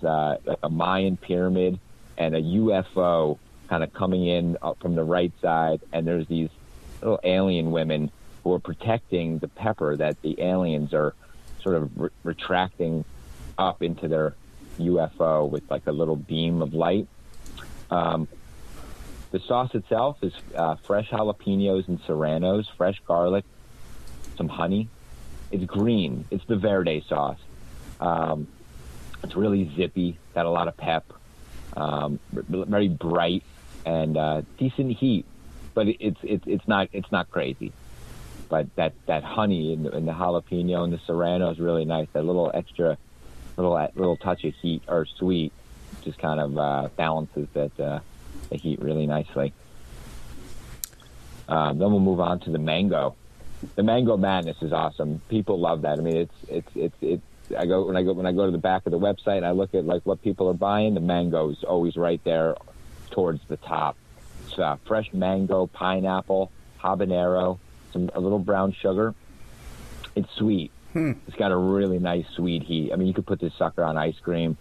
there's like a Mayan pyramid and a UFO kind of coming in up from the right side, and there's these little alien women who are protecting the pepper that the aliens are sort of retracting up into their UFO with like a little beam of light. The sauce itself is fresh jalapenos and serranos, fresh garlic, some honey. It's green. It's the Verde sauce. It's really zippy, got a lot of pep, very bright, and decent heat. But it's not crazy. But that honey and the jalapeno and the serrano is really nice. That little extra, little touch of heat or sweet just kind of balances the heat really nicely. Then we'll move on to the mango. The mango madness is awesome. People love that. I mean, it's. When I go to the back of the website and I look at like what people are buying, the mango is always right there towards the top. It's fresh mango, pineapple, habanero, a little brown sugar. It's sweet. It's got a really nice sweet heat. I mean, you could put this sucker on ice cream,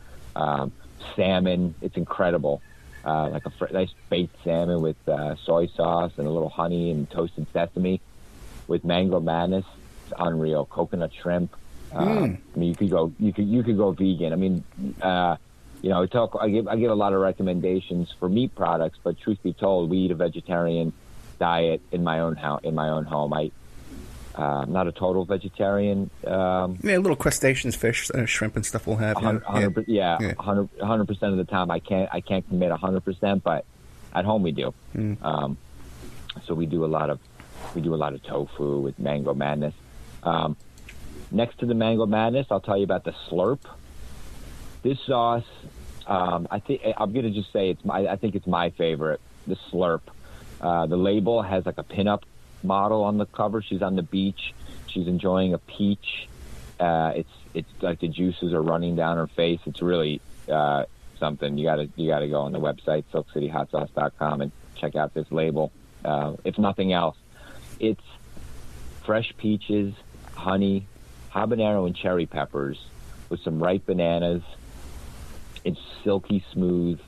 salmon. It's incredible. Like a nice baked salmon with soy sauce and a little honey and toasted sesame with mango madness. It's unreal. Coconut shrimp. I mean, you could go vegan. I mean, I give a lot of recommendations for meat products, but truth be told, we eat a vegetarian diet in my own home. I'm not a total vegetarian. Little crustaceans, fish, shrimp, and stuff will have. 100% of the time I can't commit 100%, but at home we do. So we do a lot of tofu with mango madness. Next to the mango madness, I'll tell you about the slurp. This sauce, I think I'm gonna just say I think it's my favorite. The slurp. The label has like a pinup model on the cover. She's on the beach. She's enjoying a peach. It's like the juices are running down her face. It's really something. You gotta go on the website silkcityhotsauce.com and check out this label. If nothing else, it's fresh peaches, honey, habanero, and cherry peppers with some ripe bananas. It's silky smooth.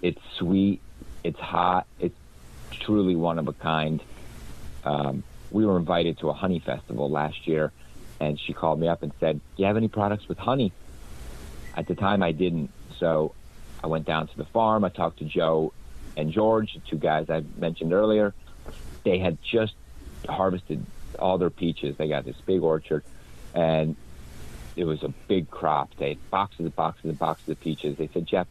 It's sweet. It's hot. It's truly one of a kind. We were invited to a honey festival last year, and she called me up and said, "Do you have any products with honey?" At the time, I didn't. So I went down to the farm. I talked to Joe and George, the two guys I mentioned earlier. They had just harvested all their peaches. They got this big orchard, and it was a big crop. They had boxes and boxes and boxes of peaches. They said, "Jeff,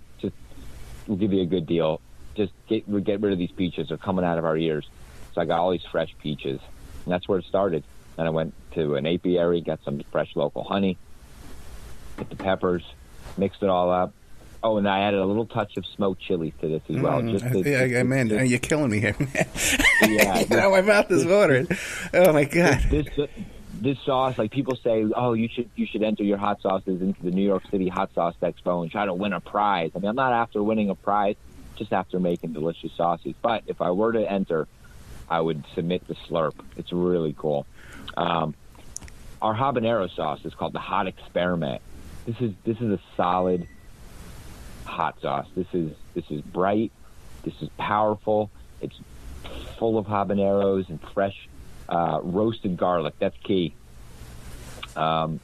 we'll give you a good deal. Just get rid of these peaches. They're coming out of our ears." So I got all these fresh peaches, and that's where it started. Then I went to an apiary, got some fresh local honey, put the peppers, mixed it all up. Oh, and I added a little touch of smoked chilies to this as well. Man, you're killing me here, man. Yeah, my mouth is watering. Oh my God. This sauce, like people say, oh, you should enter your hot sauces into the New York City Hot Sauce Expo and try to win a prize. I mean, I'm not after winning a prize, just after making delicious sauces. But if I were to enter, I would submit the slurp. It's really cool. Our habanero sauce is called the Hot Experiment. This is a solid hot sauce. This is bright. This is powerful. It's full of habaneros and fresh roasted garlic. That's key. Don't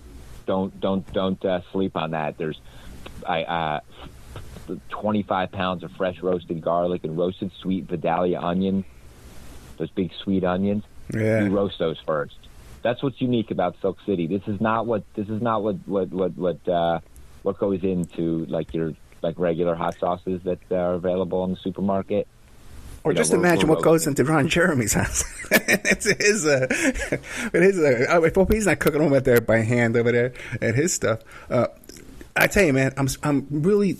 sleep on that. There's 25 pounds of fresh roasted garlic and roasted sweet Vidalia onion. Those big sweet onions. Yeah. You roast those first. That's what's unique about Silk City. This is not what goes into your regular hot sauces that are available in the supermarket. Or just imagine what goes into Ron Jeremy's house. It's his. I hope he's not cooking them out there by hand over there at his stuff. I tell you, man, I'm really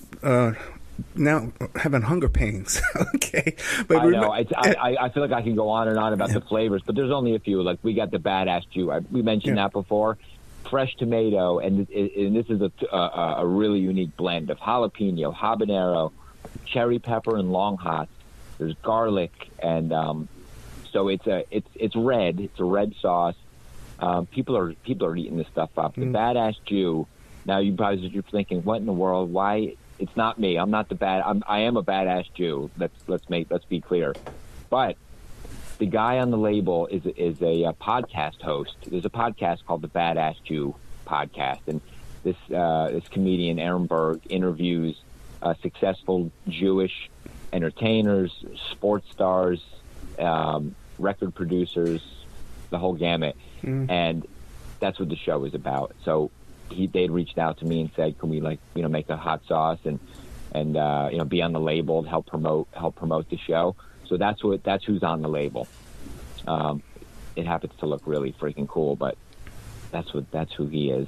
now having hunger pains. Okay, but I know. I feel like I can go on and on about the flavors, but there's only a few. Like we got the Badass Jew. We mentioned that before. Fresh tomato, and this is a really unique blend of jalapeno, habanero, cherry pepper, and long hot. There's garlic, and so it's red. It's a red sauce. People are eating this stuff up. The Badass Jew Now you're thinking, what in the world? Why? It's not me. I'm not I am a badass Jew. Let's be clear. But the guy on the label is a podcast host. There's a podcast called the Badass Jew podcast, and this comedian Aaron Berg interviews successful Jewish entertainers, sports stars, record producers, the whole gamut, and that's what the show is about. So they'd reached out to me and said, "Can we make a hot sauce and be on the label, help promote the show?" So that's who's on the label. It happens to look really freaking cool, but that's who he is.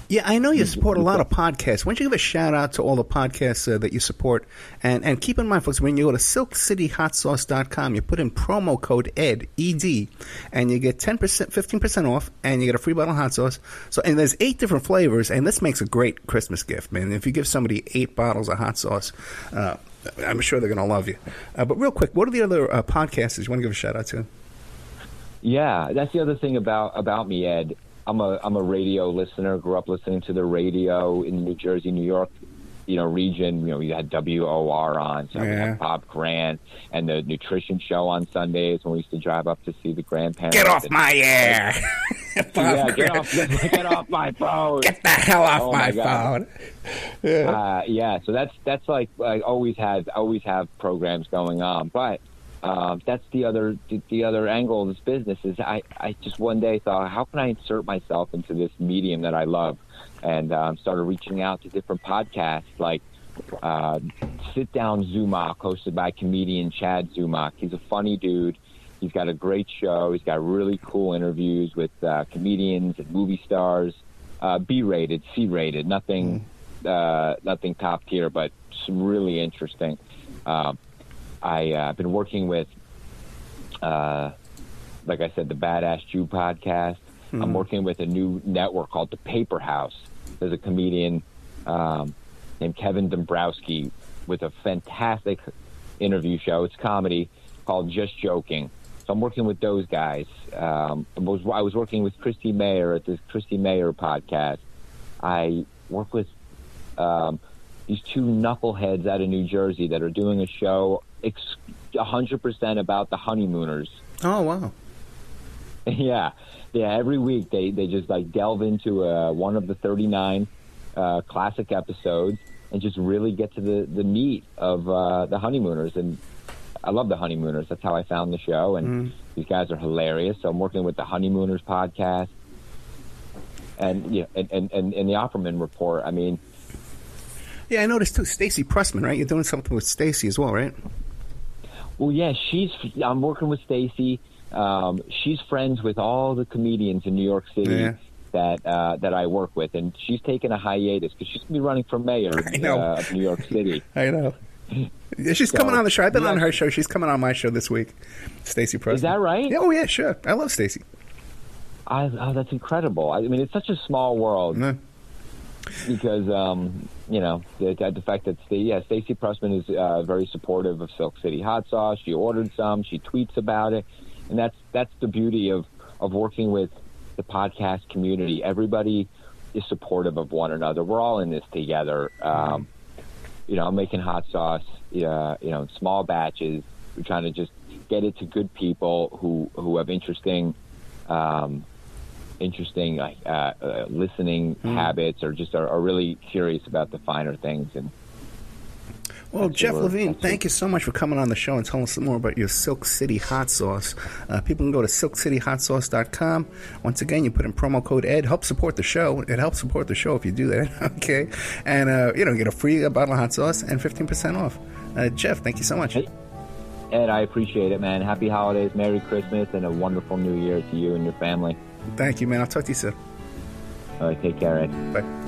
Yeah, I know you support a lot of podcasts. Why don't you give a shout out to all the podcasts that you support? And keep in mind, folks, when you go to silkcityhotsauce.com, you put in promo code ED, ED, and you get 15% off, and you get a free bottle of hot sauce. And there's 8 different flavors, and this makes a great Christmas gift, man. If you give somebody 8 bottles of hot sauce, I'm sure they're going to love you. But real quick, what are the other podcasts you want to give a shout out to? Yeah, that's the other thing about me, Ed. I'm a radio listener. Grew up listening to the radio in New Jersey, New York, region. We had WOR on, so we had Bob Grant, and the nutrition show on Sundays when we used to drive up to see the grandparents. Get off my air! Get off my phone! Get the hell off my phone! So that's like I always have programs going on, but. That's the other angle of this business is I just one day thought, how can I insert myself into this medium that I love, and started reaching out to different podcasts like Sit Down Zumach, hosted by comedian Chad Zumach. He's a funny dude. He's got a great show. He's got really cool interviews with comedians and movie stars. B-rated, C-rated, nothing top tier, but some really interesting. I've been working with, like I said, the Badass Jew podcast. I'm working with a new network called The Paper House. There's a comedian named Kevin Dombrowski with a fantastic interview show. It's comedy called Just Joking. So I'm working with those guys. I was working with Christy Mayer at this Christy Mayer podcast. I work with these 2 knuckleheads out of New Jersey that are doing a show 100% about the honeymooners. Oh, wow. Yeah. Every week they just delve into one of the 39 classic episodes and just really get to the meat of the honeymooners. And I love the honeymooners. That's how I found the show. And these guys are hilarious. So I'm working with the Honeymooners podcast and the Opperman Report. I mean, yeah, I noticed too. Stacey Pressman, right? You're doing something with Stacey as well, right? Well, yeah, I'm working with Stacey. She's friends with all the comedians in New York City that I work with, and she's taking a hiatus because she's going to be running for mayor of New York City. I know. She's coming on the show. I've been on her show. She's coming on my show this week. Stacey Pressman. Is that right? Yeah, oh, yeah, sure. I love Stacey. That's incredible. I mean, it's such a small world. Because the fact that Stacey Pressman is very supportive of Silk City Hot Sauce. She ordered some. She tweets about it, and that's the beauty of working with the podcast community. Everybody is supportive of one another. We're all in this together. I'm making hot sauce, in small batches. We're trying to just get it to good people who have interesting listening habits, or just are really curious about the finer things. And well, Jeff Levine, thank you so much for coming on the show and telling us more about your Silk City Hot Sauce. People can go to silkcityhotsauce.com. Once again, you put in promo code ED. Help support the show. It helps support the show if you do that. Okay, and get a free bottle of hot sauce and 15% off. Jeff, thank you so much. Hey, Ed, I appreciate it, man. Happy holidays, Merry Christmas, and a wonderful New Year to you and your family. Thank you, man. I'll talk to you soon. All right, take care, Ed. Bye.